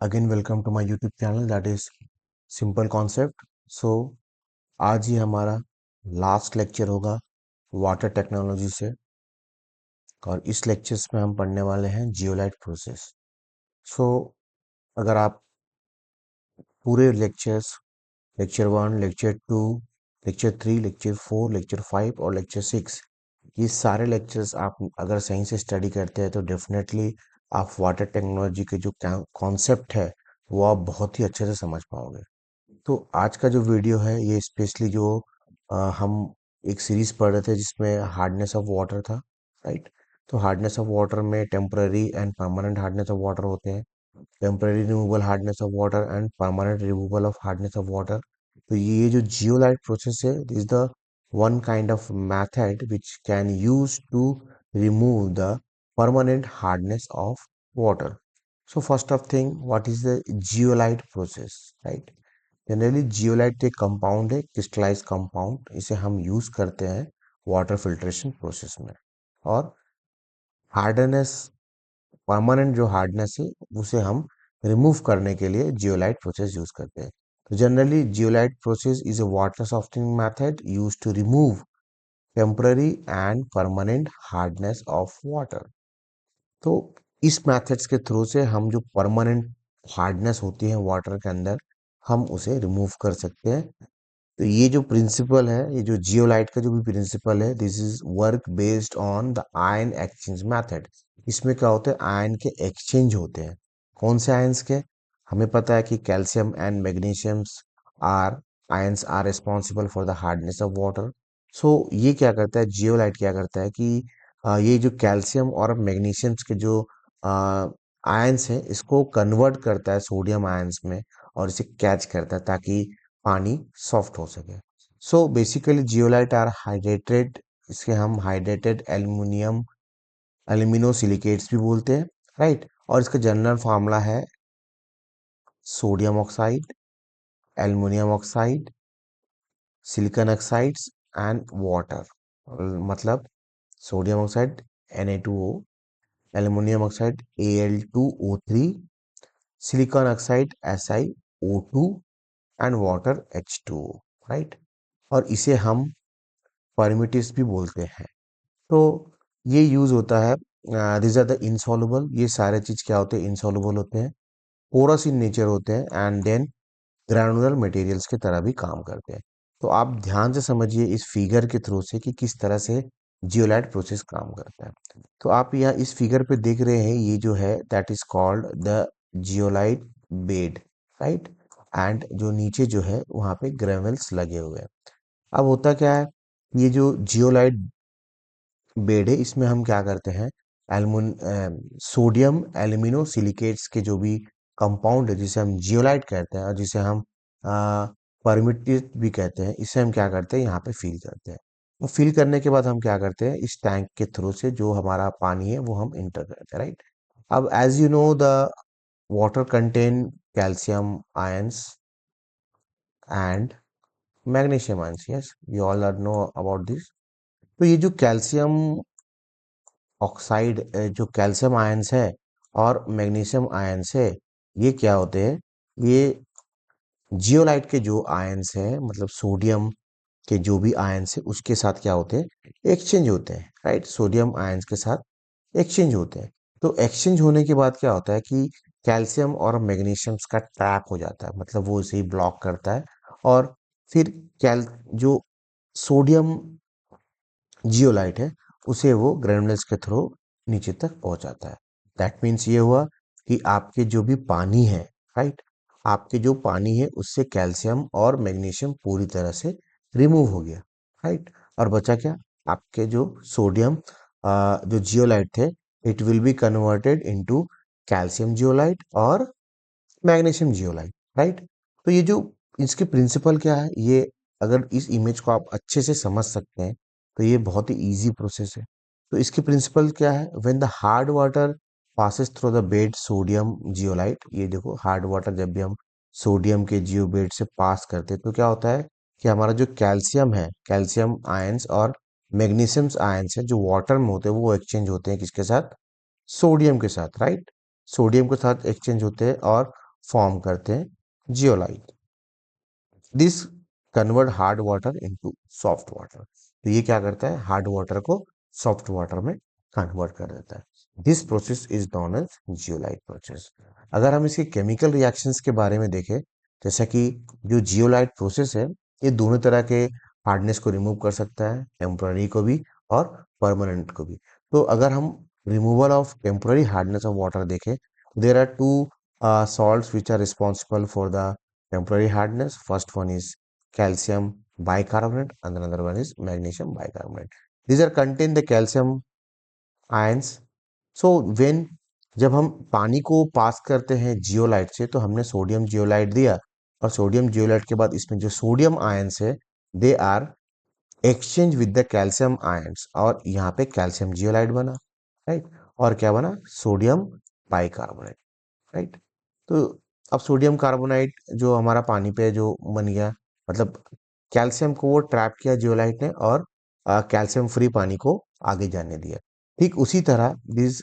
Again welcome to my YouTube channel that is simple concept. So आज ही हमारा last lecture होगा water technology से, और इस लेक्चर्स में हम पढ़ने वाले हैं जियोलाइट प्रोसेस। सो अगर आप पूरे lectures, lecture 1, lecture 2, lecture 3, lecture 4, lecture 5 और लेक्चर 6, ये सारे लेक्चर्स आप अगर सही से स्टडी करते हैं तो डेफिनेटली आप वाटर टेक्नोलॉजी के जो कॉन्सेप्ट है वो आप बहुत ही अच्छे से समझ पाओगे। तो आज का जो वीडियो है ये स्पेशली जो हम एक सीरीज पढ़ रहे थे जिसमें हार्डनेस ऑफ वाटर था, राइट। तो हार्डनेस ऑफ वाटर में temporary and permanent hardness of water होते हैं। Temporary removal hardness of water and permanent removal of hardness of water. तो ये जो जियोलाइट प्रोसेस है is the one kind of method which can use to remove the permanent hardness of water. So first of thing, what is the zeolite process, right. Generally zeolite एक compound है, crystallise compound. इसे हम use करते हैं water filtration process में। और hardness, permanent जो hardness है उसे हम रिमूव करने के लिए जियोलाइट प्रोसेस यूज करते हैं। तो generally zeolite process is a water softening method use to remove temporary and permanent hardness of water. तो इस मेथड्स के थ्रू से हम जो परमानेंट हार्डनेस होती है वाटर के अंदर, हम उसे रिमूव कर सकते हैं। तो ये जो प्रिंसिपल है, ये जो जियोलाइट का जो भी प्रिंसिपल है, this is work based on the ion exchange method. इसमें क्या होता है, आयन के एक्सचेंज होते हैं। कौन से आयंस के? हमें पता है कि calcium and magnesiums are ions are responsible for the hardness of water. So ये क्या करता है, जियोलाइट क्या करता है कि ये जो कैल्शियम और मैग्नीशियम्स के जो आयंस हैं इसको कन्वर्ट करता है सोडियम आयंस में, और इसे कैच करता है ताकि पानी सॉफ्ट हो सके। So basically zeolite are hydrated, इसके हम हाइड्रेटेड एल्युमिनियम एल्यूमिनो सिलिकेट्स भी बोलते हैं, राइट। और इसका जनरल फार्मूला है sodium oxide, aluminium oxide, silicon oxides and water. मतलब sodium oxide Na2O, aluminium oxide Al2O3, silicon oxide SiO2 and water H2O, right. और इसे हम परमिटिव्स भी बोलते हैं। तो ये यूज होता है, दिस आर द इनसॉल्युबल। ये सारे चीज क्या होते हैं, इनसॉल्युबल होते हैं, पोरस इन नेचर होते हैं, एंड देन ग्रानुलर मटेरियल्स की तरह भी काम करते हैं। तो आप ध्यान से समझिए इस फिगर के थ्रू से कि किस तरह से जियोलाइट प्रोसेस काम करता है। तो आप यहाँ इस फिगर पे देख रहे हैं, ये जो है that is called the zeolite bed, right. And जो नीचे जो है वहां पे ग्रेवल्स लगे हुए हैं। अब होता क्या है, ये जो जियोलाइट बेड है इसमें हम क्या करते हैं, एल्युमिन सोडियम एल्यूमिनो सिलिकेट्स के जो भी कंपाउंड है जिसे हम जियोलाइट कहते हैं और जिसे हम परमिटिव भी कहते हैं, इसे हम क्या करते हैं, यहाँ पे फिल करते हैं। और फिल करने के बाद हम क्या करते हैं, इस टैंक के थ्रू से जो हमारा पानी है वो हम इंटर करते हैं, राइट। अब as you know the water contain calcium ions and magnesium ions, yes you all are know about this. तो ये जो कैल्शियम ऑक्साइड, जो कैल्शियम आयंस है और मैग्नीशियम आयंस है, ये क्या होते हैं, ये जियोलाइट के जो आयंस है, मतलब सोडियम के जो भी आयंस है उसके साथ क्या होते हैं, एक्सचेंज होते हैं, राइट। सोडियम आयंस के साथ एक्सचेंज होते हैं। तो एक्सचेंज होने के बाद क्या होता है कि कैल्शियम और मैग्नीशियम का ट्रैप हो जाता है, मतलब वो इसे ही ब्लॉक करता है। और फिर कैल जो सोडियम जियोलाइट है उसे वो ग्रेनुलस के थ्रू नीचे तक पहुंचाता है। दैट मीन्स ये हुआ कि आपके जो भी पानी है, राइट, आपके जो पानी है उससे कैल्शियम और मैग्नीशियम पूरी तरह से रिमूव हो गया, राइट। और बचा क्या, आपके जो सोडियम जो जियोलाइट थे, it will be converted into calcium zeolite और मैग्नीशियम जियोलाइट, राइट। तो ये जो इसके प्रिंसिपल क्या है, ये अगर इस इमेज को आप अच्छे से समझ सकते हैं तो ये बहुत ही इजी प्रोसेस है। तो इसकी प्रिंसिपल क्या है, when the hard water passes through the bed sodium zeolite, ये देखो हार्ड वाटर जब भी हम सोडियम के जियो बेड से पास करते हैं तो क्या होता है कि हमारा जो कैल्शियम है, कैल्शियम आयंस और मैग्नीशियम आयंस है जो वाटर में होते हैं वो एक्सचेंज होते हैं किसके साथ, सोडियम के साथ, राइट। सोडियम के साथ एक्सचेंज होते हैं और फॉर्म करते हैं zeolite. This convert hard water into soft water. तो ये क्या करता है, हार्ड वाटर को सॉफ्ट वाटर में कन्वर्ट कर देता है। This process is known as zeolite process. अगर हम इसके केमिकल रिएक्शंस के बारे में देखें, जैसा कि जो जियोलाइट प्रोसेस है ये दोनों तरह के हार्डनेस को रिमूव कर सकता है, टेम्पररी को भी और परमानेंट को भी। तो अगर हम removal of temporary hardness of water देखें, there are two salts which are responsible for the temporary hardness. First one is calcium bicarbonate and another one is magnesium bicarbonate. These are contain the calcium ions. So when जब हम पानी को पास करते हैं zeolite से, तो हमने sodium zeolite दिया और सोडियम जियोलाइट के बाद इसमें जो सोडियम आयंस है they are exchange with the calcium ions और यहाँ पे कैल्शियम जियोलाइट बना, राइट। और क्या बना, सोडियम बाइकार्बोनेट, राइट। तो अब सोडियम कार्बोनाइट जो हमारा पानी पे जो बन गया, मतलब कैल्शियम को वो ट्रैप किया जियोलाइट ने और कैल्शियम फ्री पानी को आगे जाने दिया। ठीक उसी तरह दिस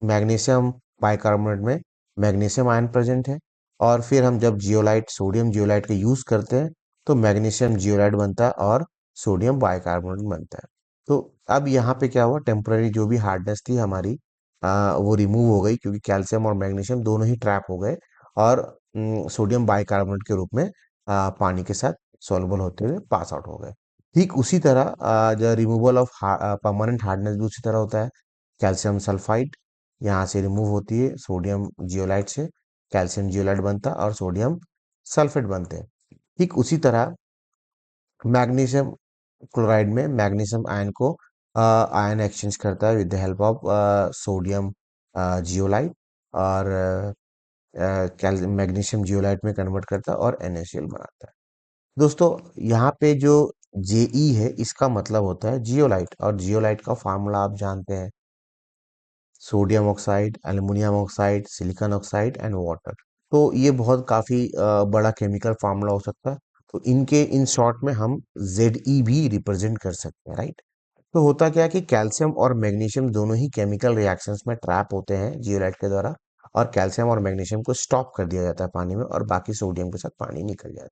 मैग्नीशियम बाइकार्बोनेट में मैग्नीशियम आयन प्रेजेंट है और फिर हम जब जियोलाइट सोडियम जियोलाइट का यूज करते हैं तो मैग्नीशियम जियोलाइट बनता है और सोडियम बाइकार्बोनेट बनता है। तो अब यहाँ पे क्या हुआ, टेम्पररी जो भी हार्डनेस थी हमारी वो रिमूव हो गई क्योंकि कैल्शियम और मैग्नीशियम दोनों ही ट्रैप हो गए और सोडियम बाइकार्बोनेट के रूप में पानी के साथ सॉल्युबल होते हुए पास आउट हो गए। ठीक उसी तरह जो रिमूवल ऑफ परमानेंट हार्डनेस भी उसी तरह होता है। कैल्शियम सल्फाइड यहाँ से रिमूव होती है सोडियम जियोलाइट से, कैल्शियम जियोलाइट बनता है और सोडियम सल्फेट बनते हैं। ठीक उसी तरह मैग्नीशियम क्लोराइड में मैग्नीशियम आयन को आयन एक्सचेंज करता है with the help of sodium zeolite और मैग्नीशियम जियोलाइट में कन्वर्ट करता है और NaCl बनाता है। दोस्तों यहाँ पे जो Je है इसका मतलब होता है जियोलाइट और जियोलाइट का फार्मूला आप जानते हैं, sodium oxide, aluminium oxide, silicon oxide and water. तो ये बहुत काफी बड़ा केमिकल फार्मूला हो सकता है। तो इनके इन शॉर्ट में हम Ze भी रिप्रेजेंट कर सकते हैं, राइट। तो होता क्या है कि कैल्शियम और मैग्नीशियम दोनों ही केमिकल रिएक्शंस में ट्रैप होते हैं जियोलाइट के द्वारा और कैल्शियम और मैग्नीशियम को स्टॉप कर दिया जाता है पानी में और बाकी सोडियम के साथ पानी निकल जाता है।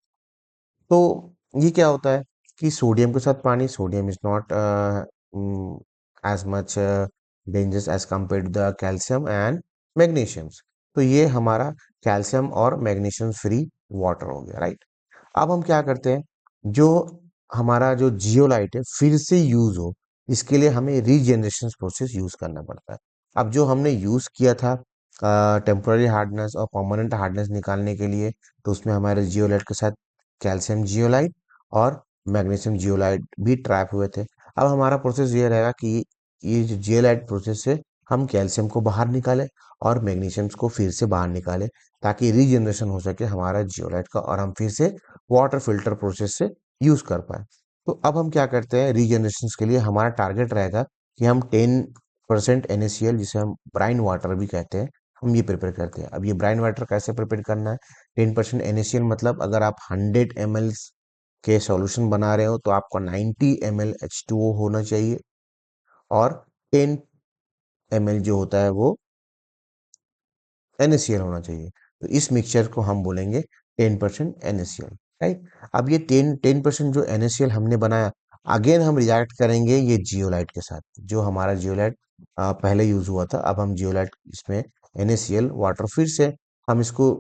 तो ये क्या होता है कि सोडियम के साथ पानी, sodium is not as much dangerous as compare to the calcium and magnesiums. तो ये हमारा कैल्शियम और मैग्नीशियम फ्री वाटर हो गया, राइट। अब हम क्या करते हैं, जो हमारा जो जियोलाइट है फिर से यूज हो इसके लिए हमें रीजनरेशन प्रोसेस यूज करना पड़ता है। अब जो हमने यूज किया था टेम्पररी हार्डनेस और परमानेंट हार्डनेस निकालने के लिए, तो उसमें हमारे जियोलाइट के साथ कैल्शियम जियोलाइट और मैग्नीशियम जियोलाइट भी ट्रैप हुए थे। अब हमारा प्रोसेस ये रहेगा कि ये जो जियोलाइट प्रोसेस से हम कैल्शियम को बाहर निकालें और मैग्नीशियम को फिर से बाहर निकालें ताकि रीजनरेशन हो सके हमारा जियोलाइट का और हम फिर से वाटर फिल्टर प्रोसेस से यूज कर पाए। तो अब हम क्या करते हैं, रीजनरेशन के लिए हमारा टारगेट रहेगा कि हम 10% NaCl जिसे हम ब्राइन वाटर भी कहते हैं, हम ये प्रिपेयर करते हैं। अब ये ब्राइन वाटर कैसे प्रिपेयर करना है, 10% NaCl मतलब अगर आप 100 ml के सॉल्यूशन बना रहे हो तो आपका 90 ml H2O होना चाहिए और 10 ml जो होता है वो NaCl होना चाहिए। तो इस मिक्सचर को हम बोलेंगे 10% NaCl, राइट। अब ये 10% जो NaCl हमने बनाया, अगेन हम रिएक्ट करेंगे ये जियोलाइट के साथ। जो हमारा जियोलाइट पहले यूज हुआ था, अब हम जियोलाइट इसमें NaCl वाटर फिर से हम इसको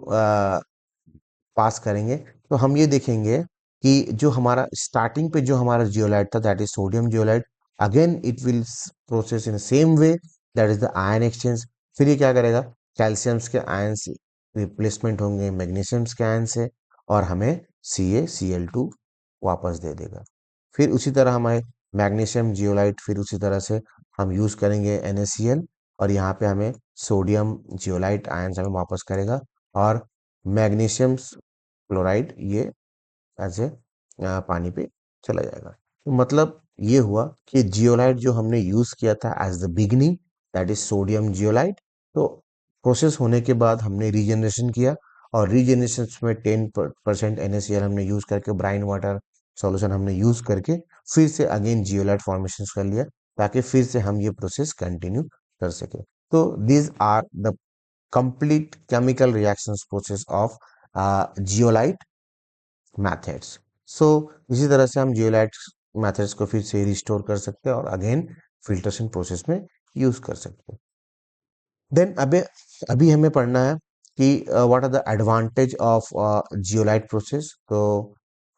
पास करेंगे। तो हम ये देखेंगे कि जो हमारा स्टार्टिंग पे जो हमारा जियोलाइट था that is sodium zeolite, again it will process in same way, that is the ion exchange. फिर ये क्या करेगा, कैल्शियम्स के आयन से रिप्लेसमेंट होंगे मैग्नीशियम्स के आयन से और हमें CaCl2 वापस दे देगा। फिर उसी तरह हमारे मैग्नीशियम जियोलाइट फिर उसी तरह से हम यूज करेंगे NaCl और यहाँ पे हमें सोडियम जियोलाइट आयन हमें वापस करेगा और मैग्नीशियम क्लोराइड ये ऐसे पानी पे चला जाएगा। तो मतलब ये हुआ कि जियोलाइट जो हमने यूज किया था as the beginning, that is sodium zeolite, तो प्रोसेस होने के बाद हमने रीजनरेशन किया और रीजनरेशन में 10% NaCl हमने यूज करके ब्राइन वाटर सॉल्यूशन हमने यूज करके फिर से अगेन जियोलाइट फॉर्मेशन कर लिया ताकि फिर से हम ये प्रोसेस कंटिन्यू कर सके। तो these are the complete chemical reactions process of zeolite methods. So इसी तरह से हम जियोलाइट मैथड्स को फिर से रिस्टोर कर सकते हैं और अगेन फिल्ट्रेशन प्रोसेस में यूज कर सकते हैं। देन अबे अभी हमें पढ़ना है कि what are the advantage of zeolite process. तो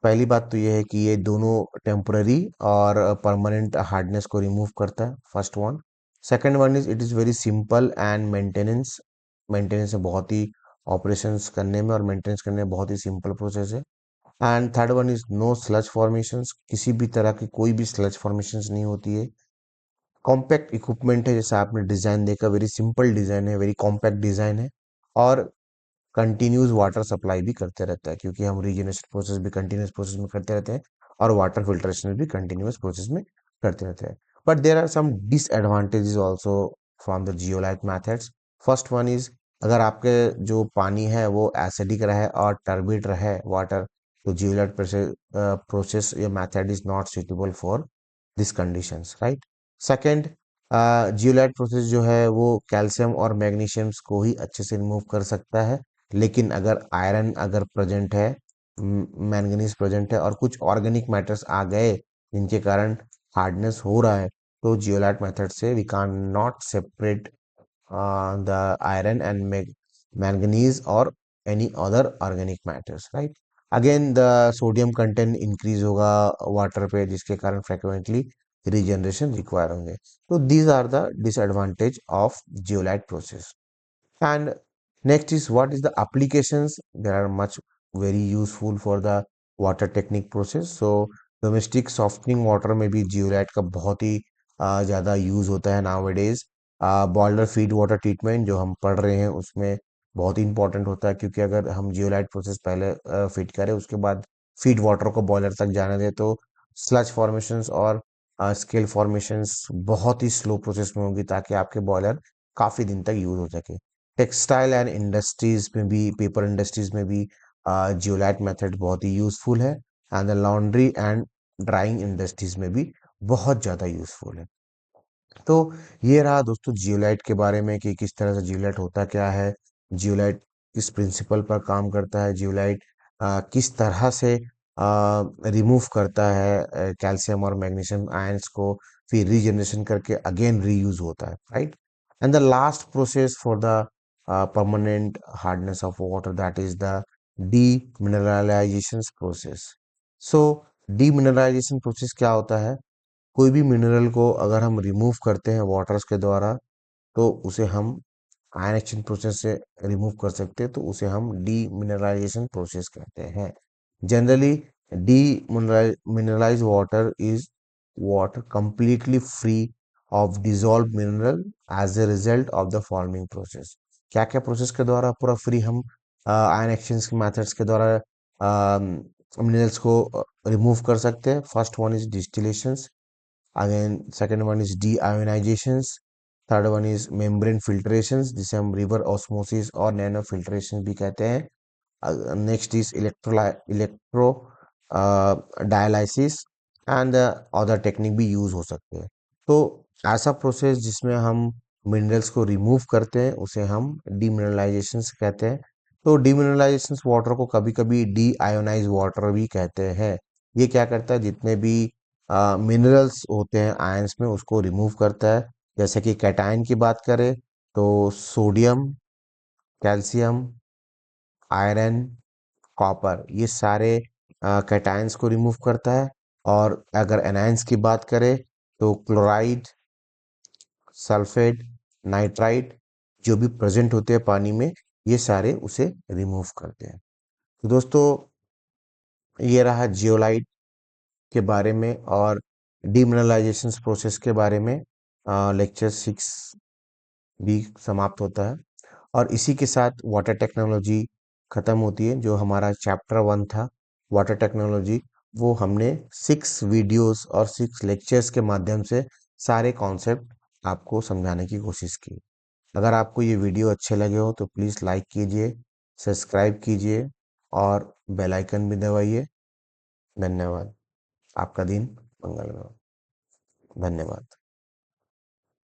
पहली बात तो ये है कि ये दोनों टेम्पररी और परमानेंट हार्डनेस को रिमूव करता है, first one. Second one is it is very simple and maintenance maintenance में बहुत ही ऑपरेशंस करने में और मेंटेनेंस करने में बहुत ही सिंपल प्रोसेस है। And third one is no sludge formations, किसी भी तरह की कोई भी स्लज फॉर्मेशंस नहीं होती है। कॉम्पैक्ट इक्विपमेंट है, जैसा आपने डिजाइन देखा, वेरी सिंपल डिजाइन है, वेरी कॉम्पैक्ट डिजाइन है। और कंटिन्यूस वाटर सप्लाई भी करते रहता है, क्योंकि हम रीजनरेशन प्रोसेस भी कंटिन्यूस प्रोसेस में करते रहते हैं और वाटर फिल्ट्रेशन भी कंटिन्यूस प्रोसेस में करते रहते हैं। But there are some disadvantages also from the zeolite methods. First one is, अगर आपके जो पानी है वो एसिडिक रहे और टर्बिड रहे वाटर, तो जियोलाइट प्रोसेस या method is not suitable for this conditions, right. Second, zeolite process जो है वो कैल्शियम और मैग्नीशियम्स को ही अच्छे से रिमूव कर सकता है, लेकिन अगर आयरन अगर प्रेजेंट है, मैंगनीज प्रेजेंट है और कुछ ऑर्गेनिक मैटर्स आ गए जिनके कारण हार्डनेस हो रहा है, तो जियोलाइट मेथड से we can not separate the iron and manganese or any other organic matters, right? Again the sodium content increase होगा वाटर पे, जिसके कारण frequently regeneration require होंगे। तो these are the disadvantage of zeolite process। And next is what is the applications. There are much very useful for the water technique process। so domestic softening water में भी zeolite का बहुत ही ज़्यादा use होता है nowadays। Boiler feed water treatment जो हम पढ़ रहे हैं उसमें बहुत ही इंपॉर्टेंट होता है, क्योंकि अगर हम जियोलाइट प्रोसेस पहले फीड करें, उसके बाद फीड वाटर को बॉयलर तक जाने दें, तो स्लज फॉर्मेशंस और स्केल फॉर्मेशंस बहुत ही स्लो प्रोसेस में होगी, ताकि आपके बॉयलर काफ़ी दिन तक यूज हो सके। टेक्सटाइल एंड इंडस्ट्रीज में भी, पेपर इंडस्ट्रीज में भी जियोलाइट मेथड बहुत ही यूजफुल है। And the laundry and drawing industries में भी बहुत ज़्यादा यूजफुल है। तो ये रहा दोस्तों जियोलाइट के बारे में कि किस तरह से जियोलाइट होता क्या है, जियोलाइट किस प्रिंसिपल पर काम करता है, जियोलाइट किस तरह से रिमूव करता है कैल्शियम और मैग्नीशियम आयंस को, फिर रीजनरेशन करके अगेन रीयूज होता है, right. And the last process for the permanent hardness of water, that is the demineralisation process. So demineralisation process क्या होता है? कोई भी मिनरल को अगर हम रिमूव करते हैं वाटर्स के द्वारा, तो उसे हम आयन एक्सचेंज प्रोसेस से रिमूव कर सकते हैं, तो उसे हम डीमिनरलाइजेशन प्रोसेस कहते हैं। Generally D mineralise water is water completely free of dissolved mineral as a result of the forming process। क्या क्या प्रोसेस के द्वारा पूरा फ्री हम आयन एक्सचेंज के मेथड्स के द्वारा मिनरल्स को रिमूव कर सकते हैं? First one is distillation, again second one is deionizations, third one is membrane filtrations, जिसे हम रिवर ऑस्मोसिस और नैनो फिल्ट्रेशन भी कहते हैं। Next is electro dialysis and other technique भी यूज हो सकते हैं। तो ऐसा प्रोसेस जिसमें हम मिनरल्स को रिमूव करते हैं उसे हम डीमिनरलाइजेशन कहते हैं। तो डीमिनरलाइजेशन वाटर को कभी कभी डी आयोनाइज वाटर भी कहते हैं। ये क्या करता है, जितने भी मिनरल्स होते हैं आयंस में, उसको रिमूव करता है। जैसे कि कैटायन की बात करें तो सोडियम, कैल्शियम, आयरन, कॉपर, ये सारे कैटायंस को रिमूव करता है। और अगर एनायंस की बात करें तो क्लोराइड, सल्फेट, नाइट्राइट जो भी प्रेजेंट होते हैं पानी में, ये सारे उसे रिमूव करते हैं। तो दोस्तों ये रहा जियोलाइट के बारे में और डीमिनरलाइजेशन प्रोसेस के बारे में। लेक्चर 6 भी समाप्त होता है और इसी के साथ वाटर टेक्नोलॉजी खत्म होती है। जो हमारा चैप्टर 1 था वाटर टेक्नोलॉजी, वो हमने 6 वीडियोस और 6 लेक्चर्स के माध्यम से सारे कॉन्सेप्ट आपको समझाने की कोशिश की। अगर आपको ये वीडियो अच्छे लगे हो तो प्लीज़ लाइक कीजिए, सब्सक्राइब कीजिए और बेल आइकन भी दबाइए। धन्यवाद। आपका दिन मंगलमय हो। धन्यवाद।